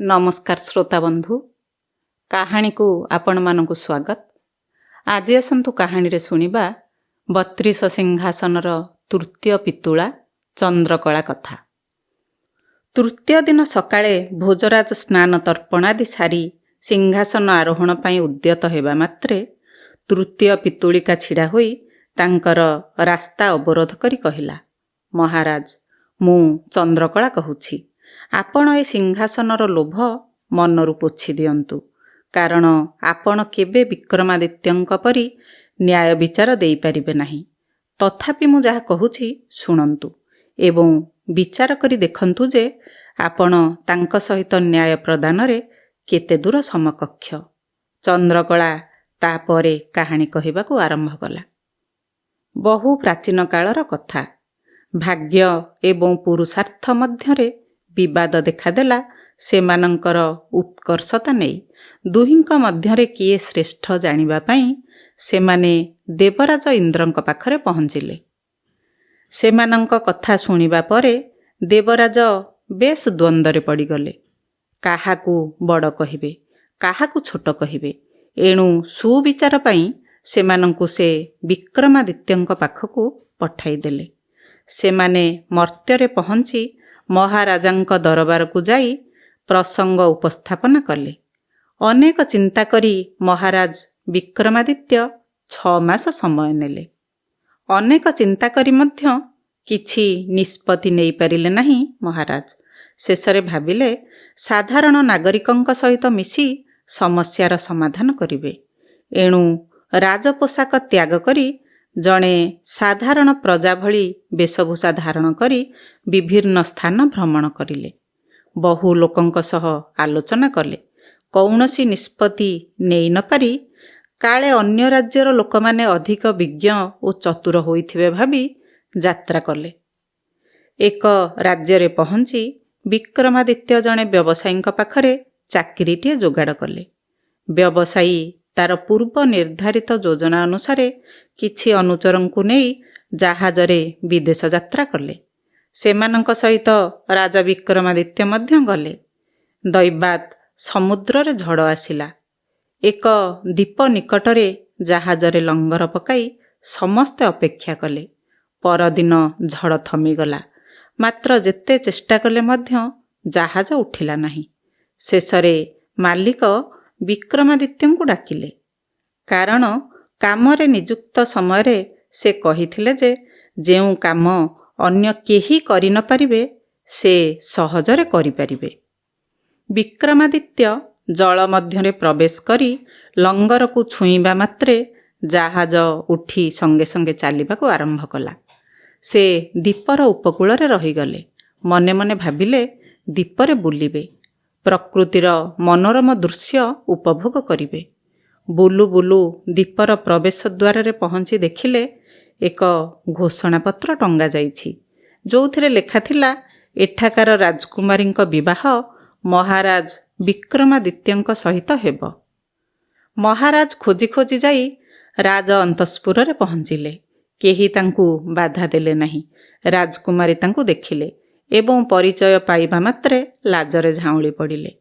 नमस्कार श्रोता बंधु कहानी को आपण मानकु स्वागत। आज आसंतु कहानी रे सुनिबा 32 सिंहासनर तृतीय पितुला चंद्रकला कथा। तृतीय दिन सकाळे भोजराज स्नान तर्पणादि सारी सिंहासन आरोहण पई उद्यत हेबा मात्रे तृतीय पितुलिका छिड़ा होई तांकर रास्ता अवरोध करी कहिला, महाराज मु चंद्रकला कहूछि, आपण ए सिंहासनर लोभ मनरू पोछि दियंतु, कारण आपण केबे विक्रमादित्यंक परी न्याय विचार देई परिबे नाही। तथापि मु जहा कहूछि शुणंतु एवं विचार करी देखंतु जे आपण तांक सहित न्याय प्रदान रे केते दूर समकक्ष। चंद्रकला तापरे कहानी कहिबाकू आरंभ कला। बहु प्राचीन कालर कथा। भाग्य एवं पुरुषार्थ मध्यरे विवाद देखादेला। सेमानंकर उत्कर्षता नहीं दुहिंक मध्यरे किए श्रेष्ठ जानिबा पई सेमाने देवराज इंद्रंक पाखरे पहुंचिले। सेमानंक कथा सुनिबा परे देवराज बेस द्वंद्वरे पड़ीगले। काहाकू बड़ कहिबे, काहाकू छोट कहिबे। एणु सुविचार पई सेमानंकु से विक्रमादित्यंक पाखकू पठाई देले। सेमाने मर्त्यरे पहुंची महाराजांक दरबार को जाई प्रसंग उपस्थापन कले। अनेक चिंता करी महाराज विक्रमादित्य 6 मास समय नेले। अनेक चिंता करी मध्य किछि निष्पत्ति नहीं पारिले नहीं महाराज। शेषरे भाबिले साधारण नागरिकंक सहित मिसी समस्यार समाधान करिवे। एणु राजपोषाक त्याग करी जणे साधारण प्रजा भली वेशभूषा धारण करी विभिन्न स्थान भ्रमण करिले। बहु लोकंक सह आलोचना कले। कौनसी निष्पत्ति नेई न पारी काले अन्य राज्यर लोकमाने अधिक विज्ञ और चतुर होइथिबे भाबी यात्रा कले। एक राज्ୟରେ पहुंची विक्रमादित्य जणे व्यवसायींक पाखरे चाकरीटिए जोगाड़ कले। व्यवसायी तार पूर्व निर्धारित योजना अनुसार किछि अनुचरंकु नेई जहाजरे विदेश यात्रा कले। सेमानंक सहित राजा विक्रमादित्य मध्य गले। दैवात समुद्र झड़ आसिला। एक दीप निकटरे जहाजरे लंगर पकाई समस्ते अपेक्षा कले। परदिन झड़ थमीगला। मात्र जेते चेष्टा कले मध्य जहाज उठिला नहीं। शेषरे मालिक विक्रमादित्यंकु डाकिले। कारण कामरे नियुक्त समय से कहिथिले जे जेउ काम अन्य केही करि न पारिबे से सहजरे करि पारिबे। विक्रमादित्य जल मध्यरे प्रवेश करी लंगर को छुईबा मात्रे जहाज उठी संगे संगे चलिबाकू आरंभ कला। से दीपर उपकूल रे रहीगले। मने मने भाबिले दीपरे बुलिबे, प्रकृतिर मनोरम दृश्य उपभोग करिवे। बुलु बुलु दीपर प्रवेश द्वार रे पहुंची देखिले एक घोषणा पत्र टंगा जाइछि, जोथिरे लेखा थिला एठाकार राजकुमारींक विवाह महाराज विक्रमादित्यंक सहित हेब। महाराज खोजी खोजी जाई राज अंतस्पुर रे पहुंचिले। केही तांकू बाधा देले नहीं। राजकुमारी तांकू देखिले एवं परिचय पाइबा मात्रे लाजरे झाउली पड़िले।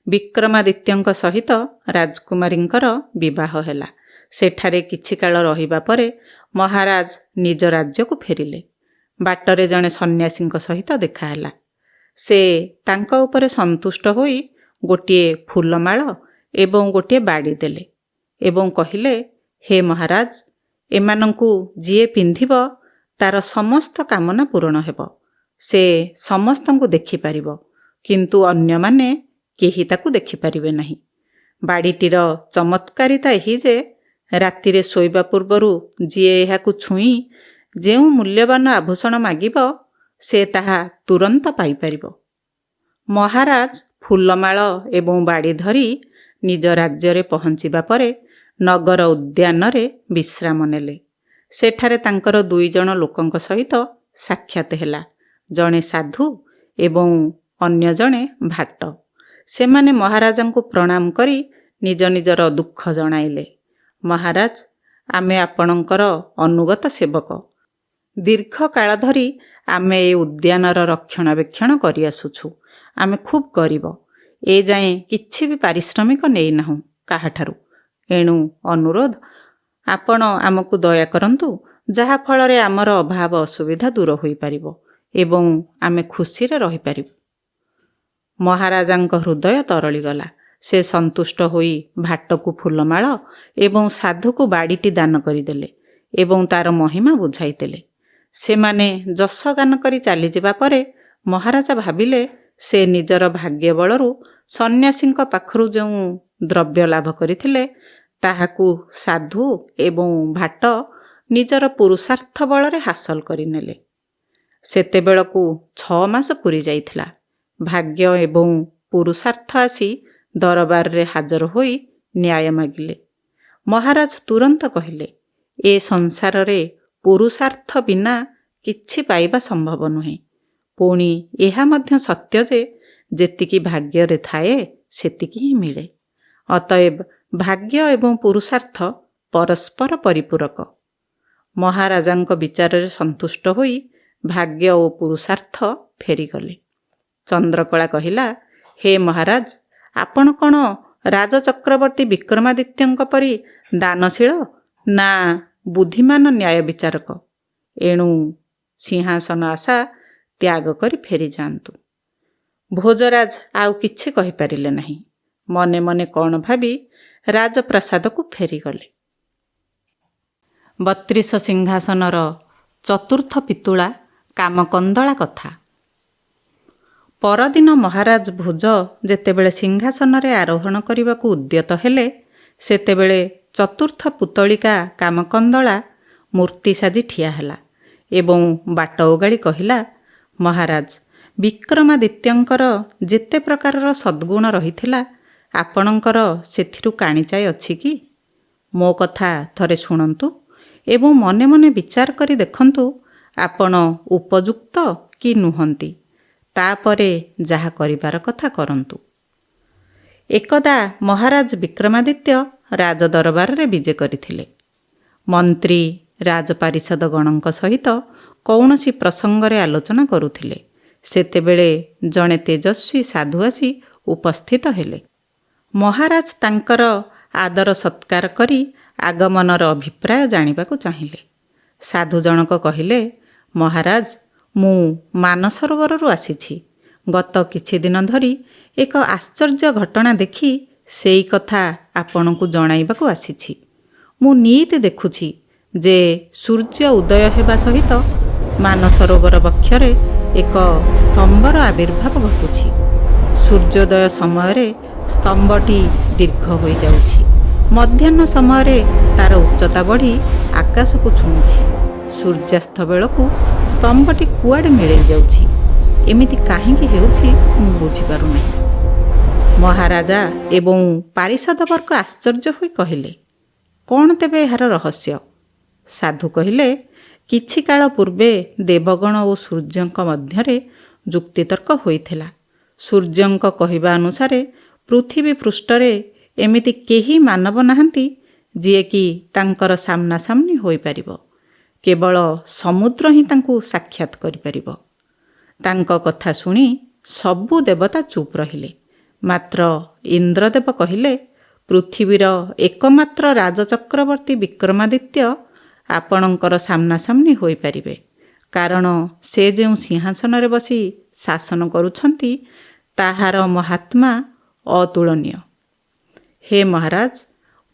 विक्रमादित्यंक सहित राजकुमारींकर विवाह हेला। सेठारे किछि काल रहिबा परे महाराज निज राज्य को फेरिले। बाटरे जणे सन्यासींक सहित देखा हेला। से तांक उपरे संतुष्ट होई गोटिए फूलमाळ एवं गोटिए बाड़ी देले एवं कहिले, हे महाराज, एमानंकु जिए पिंधिब तार समस्त कामना पूर्ण हेब। से समस्तंकु देखि पारिबो, किंतु अन्य माने केही ताकू देखि पारिबे नाही। बाड़ीटीर चमत्कारिता एही जे रातिरे शोइबा पूर्वरु जिए एहाकू छुई जेउ मूल्यवान आभूषण मागिब से ताहा तुरंत पाई पारिबो। महाराज फूलमाळ एवं बाड़ी धरी निज राज्ୟରେ पहुंचिबा परे नगर उद्यान रे विश्राम नेले। सेठारे तांकर 2 जण लोकंक सहित साक्षात हेला। जणे साधु एवं अन्य जणे भाट। सेमाने महाराजांकु प्रणाम करी निज निजर दुख जणाइले। महाराज, आमे आपणकर अनुगत सेवक। दीर्घ काल धरी आमे ए उद्यानर रक्षणाबेक्षण करि आसुछु। आमे खूब गरीब। ଏଯାଏଁ କିଛି ବି ପାରିଶ୍ରମିକ ନେଇନାହୁଁ କାହାଠାରୁ। ଏଣୁ ଅନୁରୋଧ, ଆପଣ ଆମକୁ ଦୟା କରନ୍ତୁ, ଯାହାଫଳରେ ଆମର ଅଭାବ ଅସୁବିଧା ଦୂର ହୋଇପାରିବ ଏବଂ ଆମେ ଖୁସିରେ ରହିପାରିବୁ। ମହାରାଜାଙ୍କ ହୃଦୟ ତରଳିଗଲା। ସେ ସନ୍ତୁଷ୍ଟ ହୋଇ ଭାଟକୁ ଫୁଲମାଳ ଏବଂ ସାଧୁକୁ ବାଡ଼ିଟି ଦାନ କରିଦେଲେ ଏବଂ ତାର ମହିମା ବୁଝାଇଦେଲେ। ସେମାନେ ଯଶଗାନ କରି ଚାଲିଯିବା ପରେ ମହାରାଜା ଭାବିଲେ, ସେ ନିଜର ଭାଗ୍ୟ ବଳରୁ ସନ୍ନ୍ୟାସୀଙ୍କ ପାଖରୁ ଯେଉଁ ଦ୍ରବ୍ୟ ଲାଭ କରିଥିଲେ ତାହାକୁ ସାଧୁ ଏବଂ ଭାଟ ନିଜର ପୁରୁଷାର୍ଥ ବଳରେ ହାସଲ କରିନେଲେ। ସେତେବେଳକୁ 6 ମାସ ପୂରି ଯାଇଥିଲା। ଭାଗ୍ୟ ଏବଂ ପୁରୁଷାର୍ଥ ଆସି ଦରବାରରେ ହାଜର ହୋଇ ନ୍ୟାୟ ମାଗିଲେ। ମହାରାଜ ତୁରନ୍ତ କହିଲେ, ଏ ସଂସାରରେ ପୁରୁଷାର୍ଥ ବିନା କିଛି ପାଇବା ସମ୍ଭବ ନୁହେଁ। ପୁଣି ଏହା ମଧ୍ୟ ସତ୍ୟ ଯେ ଯେତିକି ଭାଗ୍ୟରେ ଥାଏ ସେତିକି ହିଁ ମିଳେ। ଅତଏବ ଭାଗ୍ୟ ଏବଂ ପୁରୁଷାର୍ଥ ପରସ୍ପର ପରିପୂରକ। ମହାରାଜାଙ୍କ ବିଚାରରେ ସନ୍ତୁଷ୍ଟ ହୋଇ ଭାଗ୍ୟ ଓ ପୁରୁଷାର୍ଥ ଫେରିଗଲେ। ଚନ୍ଦ୍ରକଳା କହିଲା, ହେ ମହାରାଜ, ଆପଣ କ'ଣ ରାଜଚକ୍ରବର୍ତ୍ତୀ ବିକ୍ରମାଦିତ୍ୟଙ୍କ ପରି ଦାନଶୀଳ ନା ବୁଦ୍ଧିମାନ ନ୍ୟାୟ ବିଚାରକ? ଏଣୁ ସିଂହାସନ ଆଶା ତ୍ୟାଗ କରି ଫେରିଯାଆନ୍ତୁ। ଭୋଜରାଜ ଆଉ କିଛି କହିପାରିଲେ ନାହିଁ। ମନେ ମନେ କ'ଣ ଭାବି ରାଜପ୍ରାସାଦକୁ ଫେରିଗଲେ। 32 ସିଂହାସନର ଚତୁର୍ଥ ପିତୁଳା କାମକନ୍ଦଳା କଥା। ପରଦିନ ମହାରାଜ ଭୋଜ ଯେତେବେଳେ ସିଂହାସନରେ ଆରୋହଣ କରିବାକୁ ଉଦ୍ୟତ ହେଲେ, ସେତେବେଳେ ଚତୁର୍ଥ ପୁତଳିକା କାମକନ୍ଦଳା ମୂର୍ତ୍ତି ସାଜି ଠିଆ ହେଲା ଏବଂ ବାଟ ଓଗାଳି କହିଲା, ମହାରାଜ, ବିକ୍ରମାଦିତ୍ୟଙ୍କର ଯେତେ ପ୍ରକାରର ସଦ୍ଗୁଣ ରହିଥିଲା, ଆପଣଙ୍କର ସେଥିରୁ କାଣିଚାଏ ଅଛି କି? ମୋ କଥା ଥରେ ଶୁଣନ୍ତୁ ଏବଂ ମନେ ମନେ ବିଚାର କରି ଦେଖନ୍ତୁ ଆପଣ ଉପଯୁକ୍ତ କି ନୁହନ୍ତି। ତାପରେ ଯାହା କରିବାର କଥା କରନ୍ତୁ। ଏକଦା ମହାରାଜ ବିକ୍ରମାଦିତ୍ୟ ରାଜଦରବାରରେ ବିଜେ କରିଥିଲେ। ମନ୍ତ୍ରୀ ରାଜପାରିଷଦଗଣଙ୍କ ସହିତ କୌଣସି ପ୍ରସଙ୍ଗରେ ଆଲୋଚନା କରୁଥିଲେ। ସେତେବେଳେ ଜଣେ ତେଜସ୍ୱୀ ସାଧୁ ଆସି ଉପସ୍ଥିତ ହେଲେ। ମହାରାଜ ତାଙ୍କର ଆଦର ସତ୍କାର କରି ଆଗମନର ଅଭିପ୍ରାୟ ଜାଣିବାକୁ ଚାହିଁଲେ। ସାଧୁ ଜଣକ କହିଲେ, ମହାରାଜ, ମୁଁ ମାନସରୋବରରୁ ଆସିଛି। ଗତ କିଛି ଦିନ ଧରି ଏକ ଆଶ୍ଚର୍ଯ୍ୟ ଘଟଣା ଦେଖି ସେଇ କଥା ଆପଣଙ୍କୁ ଜଣାଇବାକୁ ଆସିଛି। ମୁଁ ନିଇତି ଦେଖୁଛି ଯେ ସୂର୍ଯ୍ୟ ଉଦୟ ହେବା ସହିତ ମାନସରୋବର ବକ୍ଷରେ ଏକ ସ୍ତମ୍ଭର ଆବିର୍ଭାବ ଘଟୁଛି। ସୂର୍ଯ୍ୟୋଦୟ ସମୟରେ ସ୍ତମ୍ଭଟି ଦୀର୍ଘ ହୋଇଯାଉଛି। ମଧ୍ୟାହ୍ନ ସମୟରେ ତାର ଉଚ୍ଚତା ବଢ଼ି ଆକାଶକୁ ଛୁଇଁଛି। ସୂର୍ଯ୍ୟାସ୍ତ ବେଳକୁ ସ୍ତମ୍ଭଟି କୁଆଡ଼େ ମିଳେଇ ଯାଉଛି। ଏମିତି କାହିଁକି ହେଉଛି ମୁଁ ବୁଝିପାରୁନାହିଁ। ମହାରାଜା ଏବଂ ପାରିଷଦବର୍ଗ ଆଶ୍ଚର୍ଯ୍ୟ ହୋଇ କହିଲେ, କ'ଣ ତେବେ ଏହାର ରହସ୍ୟ? ସାଧୁ କହିଲେ, କିଛି କାଳ ପୂର୍ବେ ଦେବଗଣ ଓ ସୂର୍ଯ୍ୟଙ୍କ ମଧ୍ୟରେ ଯୁକ୍ତିତର୍କ ହୋଇଥିଲା। ସୂର୍ଯ୍ୟଙ୍କ କହିବା ଅନୁସାରେ ପୃଥିବୀ ପୃଷ୍ଠରେ ଏମିତି କେହି ମାନବ ନାହାନ୍ତି ଯିଏକି ତାଙ୍କର ସାମ୍ନାସାମ୍ନି ହୋଇପାରିବ। କେବଳ ସମୁଦ୍ର ହିଁ ତାଙ୍କୁ ସାକ୍ଷାତ କରିପାରିବ। ତାଙ୍କ କଥା ଶୁଣି ସବୁ ଦେବତା ଚୁପ୍ ରହିଲେ। ମାତ୍ର ଇନ୍ଦ୍ରଦେବ କହିଲେ, ପୃଥିବୀର ଏକମାତ୍ର ରାଜଚକ୍ରବର୍ତ୍ତୀ ବିକ୍ରମାଦିତ୍ୟ ଆପଣଙ୍କର ସାମ୍ନାସାମ୍ନି ହୋଇପାରିବେ, କାରଣ ସେ ଯେଉଁ ସିଂହାସନରେ ବସି ଶାସନ କରୁଛନ୍ତି ତାହାର ମହାତ୍ମା ଅତୁଳନୀୟ। ହେ ମହାରାଜ,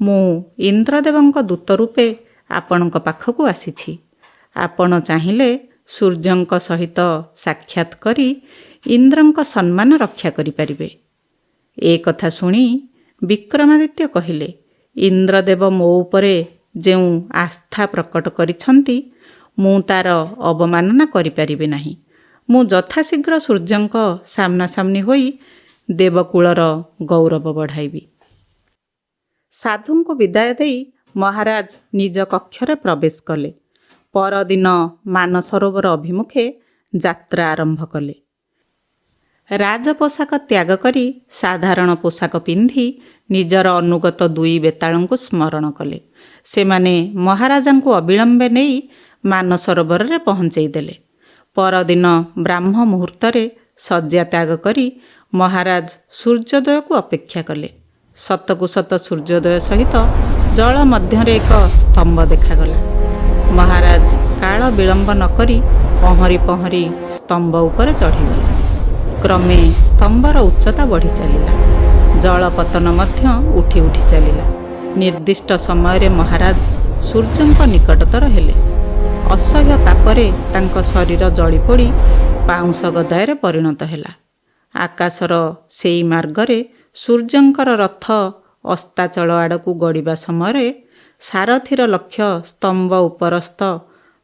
ମୁଁ ଇନ୍ଦ୍ରଦେବଙ୍କ ଦୂତ ରୂପେ ଆପଣଙ୍କ ପାଖକୁ ଆସିଛି। ଆପଣ ଚାହିଁଲେ ସୂର୍ଯ୍ୟଙ୍କ ସହିତ ସାକ୍ଷାତ କରି ଇନ୍ଦ୍ରଙ୍କ ସମ୍ମାନ ରକ୍ଷା କରିପାରିବେ। ଏ କଥା ଶୁଣି ବିକ୍ରମାଦିତ୍ୟ କହିଲେ, ଇନ୍ଦ୍ରଦେବ ମୋ ଉପରେ ଯେଉଁ ଆସ୍ଥା ପ୍ରକଟ କରିଛନ୍ତି, ମୁଁ ତାର ଅବମାନନା କରିପାରିବି ନାହିଁ। ମୁଁ ଯଥାଶୀଘ୍ର ସୂର୍ଯ୍ୟଙ୍କ ସାମ୍ନାସାମ୍ନି ହୋଇ ଦେବକୁଳର ଗୌରବ ବଢ଼ାଇବି। ସାଧୁଙ୍କୁ ବିଦାୟ ଦେଇ ମହାରାଜ ନିଜ କକ୍ଷରେ ପ୍ରବେଶ କଲେ। ପରଦିନ ମାନସରୋବର ଅଭିମୁଖେ ଯାତ୍ରା ଆରମ୍ଭ କଲେ। ରାଜପୋଷାକ ତ୍ୟାଗ କରି ସାଧାରଣ ପୋଷାକ ପିନ୍ଧି ନିଜର ଅନୁଗତ 2 ବେତାଳଙ୍କୁ ସ୍ମରଣ କଲେ। ସେମାନେ ମହାରାଜାଙ୍କୁ ଅବିଳମ୍ବେ ନେଇ ମାନସରୋବରରେ ପହଞ୍ଚେଇ ଦେଲେ। ପରଦିନ ବ୍ରାହ୍ମ ମୁହୂର୍ତ୍ତରେ ଶଯ୍ୟା ତ୍ୟାଗ କରି ମହାରାଜ ସୂର୍ଯ୍ୟୋଦୟକୁ ଅପେକ୍ଷା କଲେ। ସତକୁ ସତ ସୂର୍ଯ୍ୟୋଦୟ ସହିତ ଜଳ ମଧ୍ୟରେ ଏକ ସ୍ତମ୍ଭ ଦେଖାଗଲା। ମହାରାଜ କାଳ ବିଳମ୍ବ ନ କରି ପହଁରି ପହଁରି ସ୍ତମ୍ଭ ଉପରେ ଚଢ଼ିଗଲେ। କ୍ରମେ ସ୍ତମ୍ଭର ଉଚ୍ଚତା ବଢ଼ି ଚାଲିଲା। ଜଳପତନ ମଧ୍ୟ ଉଠି ଉଠି ଚାଲିଲା। ନିର୍ଦ୍ଦିଷ୍ଟ ସମୟରେ ମହାରାଜ ସୂର୍ଯ୍ୟଙ୍କ ନିକଟତର ହେଲେ। ଅସହ୍ୟ ତାପରେ ତାଙ୍କ ଶରୀର ଜଳିପୋଡ଼ି ପାଉଁଶ ଗଦାୟରେ ପରିଣତ ହେଲା। ଆକାଶର ସେଇ ମାର୍ଗରେ ସୂର୍ଯ୍ୟଙ୍କର ରଥ ଅସ୍ତାଚଳ ଆଡ଼କୁ ଗଡ଼ିବା ସମୟରେ ସାରଥୀର ଲକ୍ଷ୍ୟ ସ୍ତମ୍ଭ ଉପରସ୍ଥ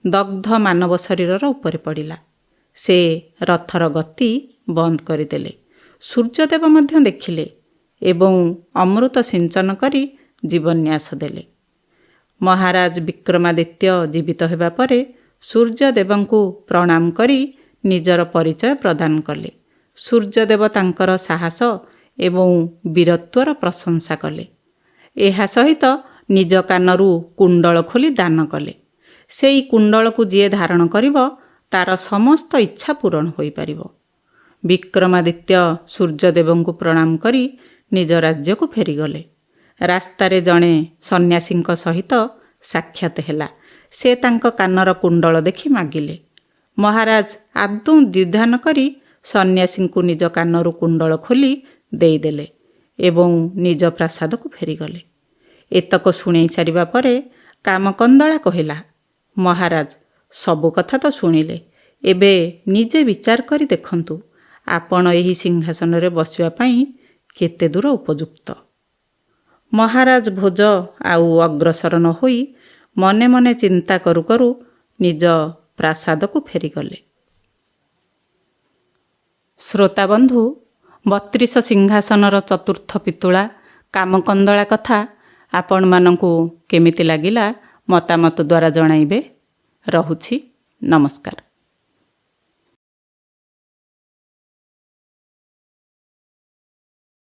ଦଗ୍ଧ ମାନବ ଶରୀରର ଉପରେ ପଡ଼ିଲା। ସେ ରଥର ଗତି ବନ୍ଦ କରିଦେଲେ। ସୂର୍ଯ୍ୟଦେବ ମଧ୍ୟ ଦେଖିଲେ ଏବଂ ଅମୃତ ସିଞ୍ଚନ କରି ଜୀବନ୍ୟାସ ଦେଲେ। ମହାରାଜ ବିକ୍ରମାଦିତ୍ୟ ଜୀବିତ ହେବା ପରେ ସୂର୍ଯ୍ୟଦେବଙ୍କୁ ପ୍ରଣାମ କରି ନିଜର ପରିଚୟ ପ୍ରଦାନ କଲେ। ସୂର୍ଯ୍ୟଦେବ ତାଙ୍କର ସାହସ ଏବଂ ବୀରତ୍ୱର ପ୍ରଶଂସା କଲେ। ଏହା ସହିତ ନିଜ କାନରୁ କୁଣ୍ଡଳ ଖୋଲି ଦାନ କଲେ। ସେଇ କୁଣ୍ଡଳକୁ ଯିଏ ଧାରଣ କରିବ ତାର ସମସ୍ତ ଇଚ୍ଛା ପୂରଣ ହୋଇପାରିବ। ବିକ୍ରମାଦିତ୍ୟ ସୂର୍ଯ୍ୟଦେବଙ୍କୁ ପ୍ରଣାମ କରି ନିଜ ରାଜ୍ୟକୁ ଫେରିଗଲେ। ରାସ୍ତାରେ ଜଣେ ସନ୍ନ୍ୟାସୀଙ୍କ ସହିତ ସାକ୍ଷାତ ହେଲା। ସେ ତାଙ୍କ କାନର କୁଣ୍ଡଳ ଦେଖି ମାଗିଲେ। ମହାରାଜ ଆଦୌ ଦ୍ୱିଧା ନ କରି ସନ୍ନ୍ୟାସୀଙ୍କୁ ନିଜ କାନରୁ କୁଣ୍ଡଳ ଖୋଲି ଦେଇଦେଲେ ଏବଂ ନିଜ ପ୍ରାସାଦକୁ ଫେରିଗଲେ। ଏତକ ଶୁଣେଇ ସାରିବା ପରେ କାମକନ୍ଦଳା କହିଲା, ମହାରାଜ ସବୁ କଥା ତ ଶୁଣିଲେ, ଏବେ ନିଜେ ବିଚାର କରି ଦେଖନ୍ତୁ ଆପଣ ଏହି ସିଂହାସନରେ ବସିବା ପାଇଁ କେତେ ଦୂର ଉପଯୁକ୍ତ। ମହାରାଜ ଭୋଜ ଆଉ ଅଗ୍ରସର ନ ହୋଇ ମନେ ମନେ ଚିନ୍ତା କରୁ କରୁ ନିଜ ପ୍ରାସାଦକୁ ଫେରିଗଲେ। ଶ୍ରୋତାବନ୍ଧୁ, 32 ସିଂହାସନର ଚତୁର୍ଥ ପିତୁଳା କାମକନ୍ଦଳା କଥା ଆପଣମାନଙ୍କୁ କେମିତି ଲାଗିଲା ମତାମତ ଦ୍ୱାରା ଜଣାଇବେ। ରହୁଛି, ନମସ୍କାର।